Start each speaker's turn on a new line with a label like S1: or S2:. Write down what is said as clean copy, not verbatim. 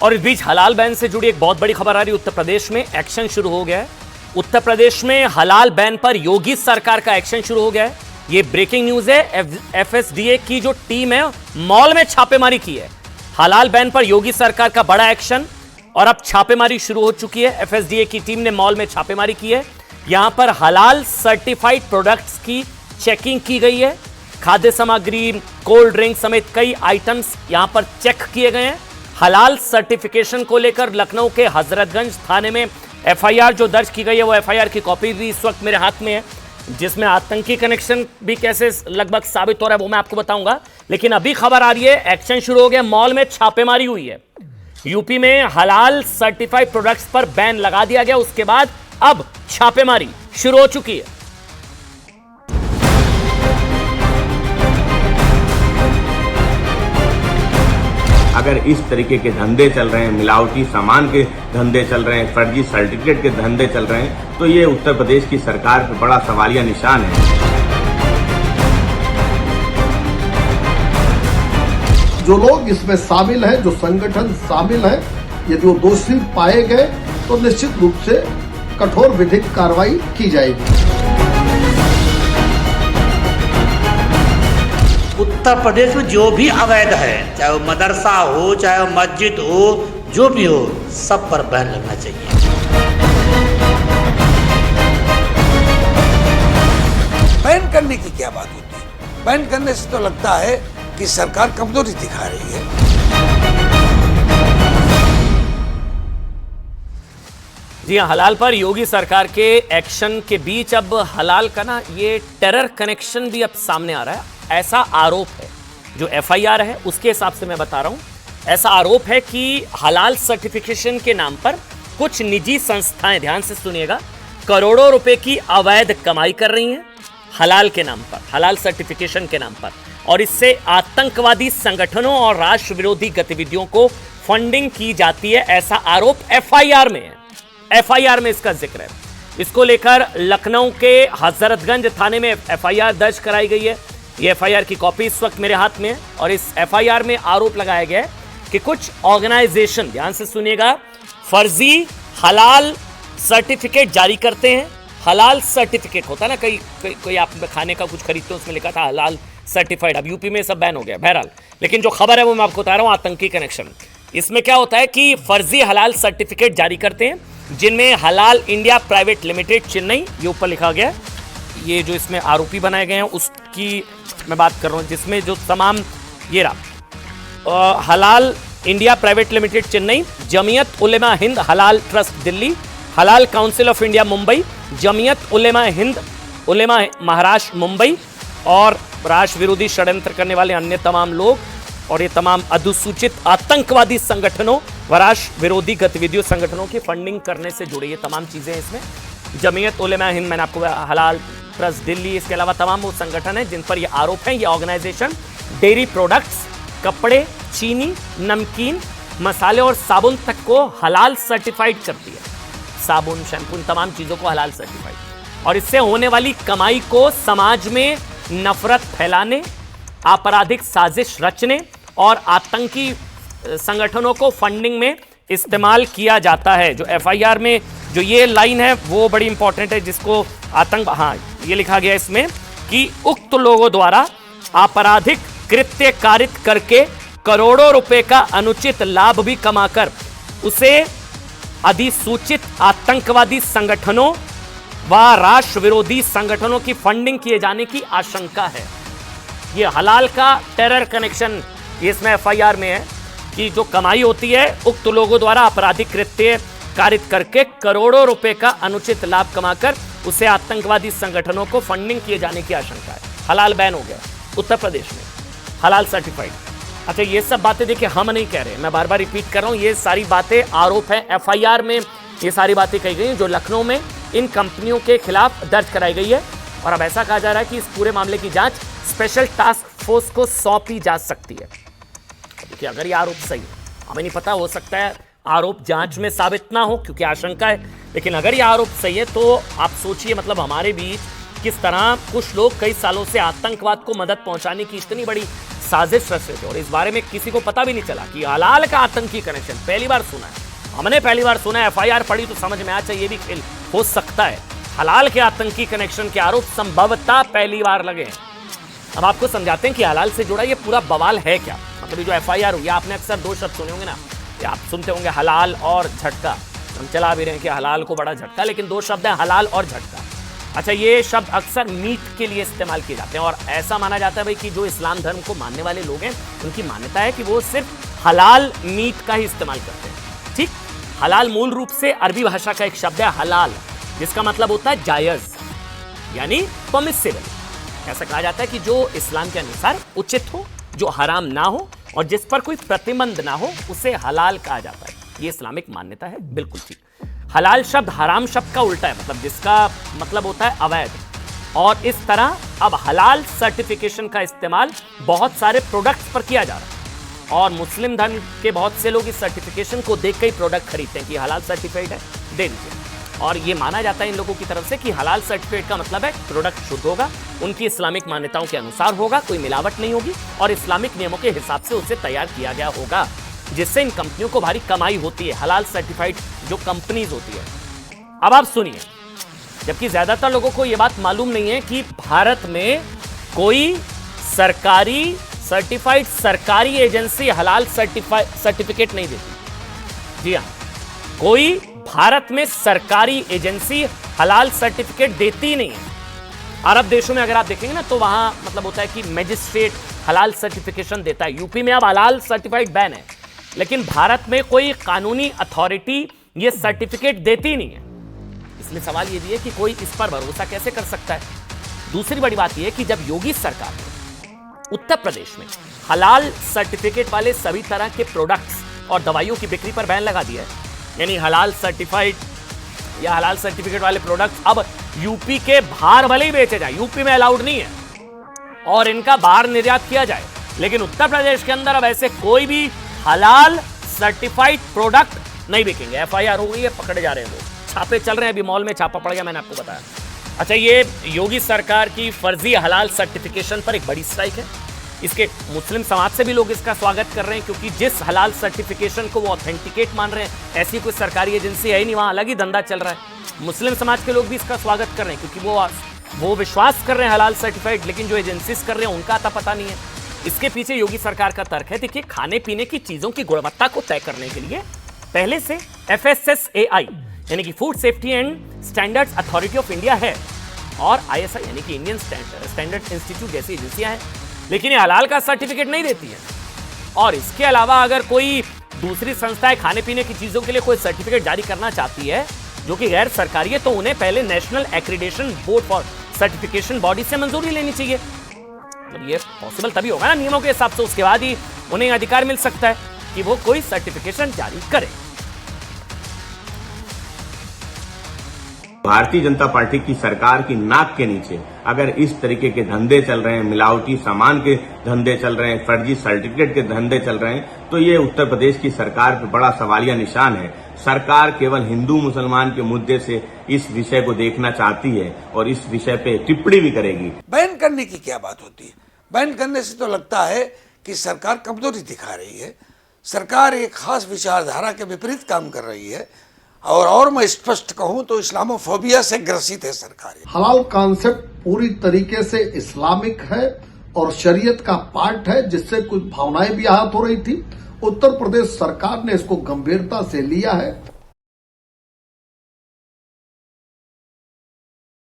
S1: और इस बीच हलाल बैन से जुड़ी एक बहुत बड़ी खबर आ रही है। उत्तर प्रदेश में एक्शन शुरू हो गया है। उत्तर प्रदेश में हलाल बैन पर योगी सरकार का एक्शन शुरू हो गया है। ये ब्रेकिंग न्यूज है। एफएसडीए की जो टीम है मॉल में छापेमारी की है। हलाल बैन पर योगी सरकार का बड़ा एक्शन और अब छापेमारी शुरू हो चुकी है। एफएसडीए की टीम ने मॉल में छापेमारी की है। यहां पर हलाल सर्टिफाइड प्रोडक्ट्स की चेकिंग की गई है। खाद्य सामग्री, कोल्ड ड्रिंक समेत कई आइटम्स यहां पर चेक किए गए हैं। हलाल सर्टिफिकेशन को लेकर लखनऊ के हजरतगंज थाने में एफआईआर जो दर्ज की गई है, वो एफआईआर की कॉपी भी इस वक्त मेरे हाथ में है, जिसमें आतंकी कनेक्शन भी कैसे लगभग साबित हो रहा है वो मैं आपको बताऊंगा। लेकिन अभी खबर आ रही है, एक्शन शुरू हो गया। मॉल में छापेमारी हुई है। यूपी में हलाल सर्टिफाइड प्रोडक्ट्स पर बैन लगा दिया गया। उसके बाद अब छापेमारी शुरू हो चुकी है।
S2: अगर इस तरीके के धंधे चल रहे हैं, मिलावटी सामान के धंधे चल रहे हैं, फर्जी सर्टिफिकेट के धंधे चल रहे हैं, तो ये उत्तर प्रदेश की सरकार पर बड़ा सवालिया निशान है।
S3: जो लोग इसमें शामिल हैं, जो संगठन शामिल हैं, यदि वो दोषी पाए गए तो निश्चित रूप से कठोर विधिक कार्रवाई की जाएगी।
S4: उत्तर प्रदेश में जो भी अवैध है, चाहे वो मदरसा हो, चाहे वो मस्जिद हो, जो भी हो, सब पर बैन लगना चाहिए।
S5: बैन करने की क्या बात होती है? बैन करने से तो लगता है कि सरकार कमजोरी दिखा रही है।
S1: जी हाँ, हलाल पर योगी सरकार के एक्शन के बीच अब हलाल का ना ये टेरर कनेक्शन भी अब सामने आ रहा है। ऐसा आरोप है, जो एफआईआर है उसके हिसाब से मैं बता रहा हूं, ऐसा आरोप है कि हलाल सर्टिफिकेशन के नाम पर कुछ निजी संस्थाएं, ध्यान से सुनिएगा, करोड़ों रुपए की अवैध कमाई कर रही हैं हलाल के नाम पर, हलाल सर्टिफिकेशन के नाम पर, और इससे आतंकवादी संगठनों और राष्ट्र विरोधी गतिविधियों को फंडिंग की जाती है। ऐसा आरोप एफआईआर में है। एफआईआर में इसका जिक्र है। इसको लेकर लखनऊ के हजरतगंज थाने में एफआईआर दर्ज कराई गई है। ये एफआईआर की कॉपी इस वक्त मेरे हाथ में है और इस एफआईआर में आरोप लगाया गया है कि कुछ ऑर्गेनाइजेशन, ध्यान से सुनिएगा, फर्जी हलाल सर्टिफिकेट जारी करते हैं। हलाल सर्टिफिकेट होता है ना, कोई आप खाने का कुछ खरीदते हो, उसमें लिखा था हलाल सर्टिफाइड। अब यूपी में सब बैन हो गया बहरहाल, लेकिन जो खबर है वो मैं आपको बता रहा हूं, आतंकी कनेक्शन। इसमें क्या होता है कि फर्जी हलाल सर्टिफिकेट जारी करते हैं, जिनमें हलाल इंडिया प्राइवेट लिमिटेड चेन्नई, ये ऊपर लिखा गया, ये जो इसमें आरोपी बनाए गए हैं उसकी मैं बात कर रहा हूं, जिसमें जो तमाम ये रहा, Halal India Private Limited Chennai, Jamiat Ulama Hind Halal Trust Delhi, Halal Council of India Mumbai, Jamiat Ulama Hind Ulama Maharashtra Mumbai, और राष्ट्र विरोधी षड्यंत्र करने वाले अन्य तमाम लोग और ये तमाम अधिसूचित आतंकवादी संगठनों व राष्ट्र विरोधी गतिविधियों संगठनों की फंडिंग करने से जुड़े ये तमाम चीजें इसमें। जमीयत उलेमा हिंद मैंने आपको, हलाल ट्रस्ट दिल्ली, इसके अलावा तमाम वो संगठन हैं जिन पर ये आरोप हैं। ये ऑर्गेनाइजेशन डेयरी प्रोडक्ट्स, कपड़े, चीनी, नमकीन, मसाले और साबुन तक को हलाल सर्टिफाइड करती है। साबुन, शैम्पू, तमाम चीजों को हलाल सर्टिफाइड, और इससे होने वाली कमाई को समाज में नफरत फैलाने, आपराधिक साजिश रचने और आतंकी संगठनों को फंडिंग में इस्तेमाल किया जाता है। जो एफआईआर में जो ये लाइन है वो बड़ी इंपॉर्टेंट है, जिसको ये लिखा गया इसमें कि उक्त लोगों द्वारा आपराधिक कृत्य कारित करके करोड़ों रुपए का अनुचित लाभ भी कमाकर उसे अधिसूचित आतंकवादी संगठनों व राष्ट्र विरोधी संगठनों की फंडिंग किए जाने की आशंका है। यह हलाल का टेरर कनेक्शन इसमें एफआईआर में है कि जो कमाई होती है उक्त लोगों द्वारा आपराधिक कृत्य कारित करके करोड़ों रुपए का अनुचित लाभ कमाकर उसे आतंकवादी संगठनों को फंडिंग किए जाने की आशंका है। हलाल बैन हो गया उत्तर प्रदेश में, हलाल सर्टिफाइड। अच्छा, ये सब बातें देखिए हम नहीं कह रहे, मैं बार बार रिपीट कर रहा हूं, ये सारी बातें आरोप है, एफआईआर में ये सारी बातें कही गई जो लखनऊ में इन कंपनियों के खिलाफ दर्ज कराई गई है। और अब ऐसा कहा जा रहा है कि इस पूरे मामले की जांच स्पेशल टास्क फोर्स को सौंपी जा सकती है। देखिए, अगर ये आरोप सही है, हमें नहीं पता, हो सकता है आरोप जांच में साबित ना हो क्योंकि आशंका है, लेकिन अगर ये आरोप सही है तो आप सोचिए, मतलब हमारे बीच किस तरह कुछ लोग कई सालों से आतंकवाद को मदद पहुंचाने की इतनी बड़ी साजिश रच रहे थे और इस बारे में किसी को पता भी नहीं चला कि हलाल का आतंकी कनेक्शन पहली बार सुना है। हमने पहली बार सुना है, FIR पढ़ी तो समझ में आया, ये भी खेल हो सकता है। हलाल के आतंकी कनेक्शन के आरोप संभवतः पहली बार लगे हैं। अब आपको समझाते हैं कि हलाल से जुड़ा ये पूरा बवाल है क्या। मतलब जो FIR हुई, आपने अक्सर दो शब्द सुने होंगे ना, आप सुनते होंगे हलाल और झटका। हम चला भी रहे हैं कि हलाल को बड़ा झटका, लेकिन दो शब्द हैं हलाल और झटका। अच्छा, ये शब्द अक्सर मीट के लिए इस्तेमाल किए जाते हैं और ऐसा माना जाता है भाई कि जो इस्लाम धर्म को मानने वाले लोग हैं उनकी मान्यता है कि वो सिर्फ हलाल मीट का ही इस्तेमाल करते हैं। ठीक, हलाल मूल रूप से अरबी भाषा का एक शब्द है हलाल, जिसका मतलब होता है जायज, यानी परमिसिबल। ऐसा कहा जाता है कि जो इस्लाम के अनुसार उचित हो, जो हराम ना हो और जिस पर कोई प्रतिबंध ना हो, उसे हलाल कहा जाता है। ये इस्लामिक मान्यता है, बिल्कुल ठीक। हलाल शब्द हराम शब्द का उल्टा है, मतलब जिसका मतलब होता है अवैध। और इस तरह अब हलाल सर्टिफिकेशन का इस्तेमाल बहुत सारे प्रोडक्ट्स पर किया जा रहा है और मुस्लिम धर्म के बहुत से लोग इस सर्टिफिकेशन को देख के ही प्रोडक्ट खरीदते हैं कि हलाल सर्टिफाइड है, दे दीजिए। और ये माना जाता है इन लोगों की तरफ से कि हलाल सर्टिफिकेट का मतलब है प्रोडक्ट शुद्ध होगा, उनकी इस्लामिक मान्यताओं के अनुसार होगा, कोई मिलावट नहीं होगी और इस्लामिक नियमों के हिसाब से उसे तैयार किया गया होगा, जिससे इन कंपनियों को भारी कमाई होती है, हलाल सर्टिफाइड जो कंपनीज होती है। अब आप सुनिए, जबकि ज्यादातर लोगों को यह बात मालूम नहीं है कि भारत में कोई सरकारी सर्टिफाइड सरकारी एजेंसी हलाल सर्टिफिकेट नहीं देती। जी हाँ, कोई भारत में सरकारी एजेंसी हलाल सर्टिफिकेट देती नहीं है। अरब देशों में अगर आप देखेंगे ना तो वहां मतलब होता है कि मैजिस्ट्रेट हलाल सर्टिफिकेशन देता है। यूपी में अब हलाल सर्टिफाइड बैन है, लेकिन भारत में कोई कानूनी अथॉरिटी ये सर्टिफिकेट देती नहीं है। इसलिए सवाल ये भी है कि कोई इस पर भरोसा कैसे कर सकता है। दूसरी बड़ी बात यह है कि जब योगी सरकार ने उत्तर प्रदेश में हलाल सर्टिफिकेट वाले सभी तरह के प्रोडक्ट्स और दवाइयों की बिक्री पर बैन लगा दिया है, यानी हलाल सर्टिफाइड या हलाल सर्टिफिकेट वाले प्रोडक्ट्स अब यूपी के बाहर भले ही बेचे जाए, यूपी में अलाउड नहीं है और इनका बाहर निर्यात किया जाए, लेकिन उत्तर प्रदेश के अंदर अब ऐसे कोई भी हलाल सर्टिफाइड प्रोडक्ट नहीं बिकेंगे। FIR हो गई है, पकड़े जा रहे हैं लोग, छापे चल रहे हैं, अभी मॉल में छापा पड़ गया, मैंने आपको बताया। अच्छा, ये योगी सरकार की फर्जी हलाल सर्टिफिकेशन पर एक बड़ी स्ट्राइक है। इसके मुस्लिम समाज से भी लोग इसका स्वागत कर रहे हैं, क्योंकि जिस हलाल सर्टिफिकेशन को वो ऑथेंटिकेट मान रहे हैं, ऐसी कोई सरकारी एजेंसी है ही नहीं, वहां अलग ही धंधा चल रहा है। मुस्लिम समाज के लोग भी इसका स्वागत कर रहे हैं, क्योंकि वो विश्वास कर रहे हैं हलाल सर्टिफाइड, लेकिन जो एजेंसीज कर रहे हैं उनका आता पता नहीं है। इसके पीछे योगी सरकार का तर्क है, देखिए, खाने पीने की चीजों की गुणवत्ता को तय करने के लिए पहले से FSSAI यानी कि food safety and standards authority of India है और ISI यानी कि इंडियन स्टैंडर्ड इंस्टीट्यूट जैसी एजेंसियां हैं, लेकिन ये हलाल का सर्टिफिकेट नहीं देती है। और इसके अलावा अगर कोई दूसरी संस्थाएं खाने पीने की चीजों के लिए कोई सर्टिफिकेट जारी करना चाहती है जो कि गैर सरकारी है, तो उन्हें पहले national accreditation board for certification body से मंजूरी लेनी चाहिए। मतलब ये पॉसिबल तभी होगा ना नियमों के हिसाब से, उसके बाद ही उन्हें अधिकार मिल सकता है कि वो कोई सर्टिफिकेशन जारी करे।
S2: भारतीय जनता पार्टी की सरकार की नाक के नीचे अगर इस तरीके के धंधे चल रहे हैं, मिलावटी सामान के धंधे चल रहे हैं, फर्जी सर्टिफिकेट के धंधे चल रहे हैं, तो ये उत्तर प्रदेश की सरकार पर बड़ा सवालिया निशान है। सरकार केवल हिंदू मुसलमान के मुद्दे से इस विषय को देखना चाहती है और इस विषय पे टिप्पणी भी करेगी।
S5: बैन करने की क्या बात होती है? बैन करने से तो लगता है कि सरकार कमजोरी दिखा रही है, सरकार एक खास विचारधारा के विपरीत काम कर रही है और मैं स्पष्ट कहूं तो इस्लामोफोबिया से ग्रसित है सरकार।
S3: हलाल कॉन्सेप्ट पूरी तरीके से इस्लामिक है और शरीयत का पार्ट है, जिससे कुछ भावनाएं भी आहत हो रही थी। उत्तर प्रदेश सरकार ने इसको गंभीरता से लिया है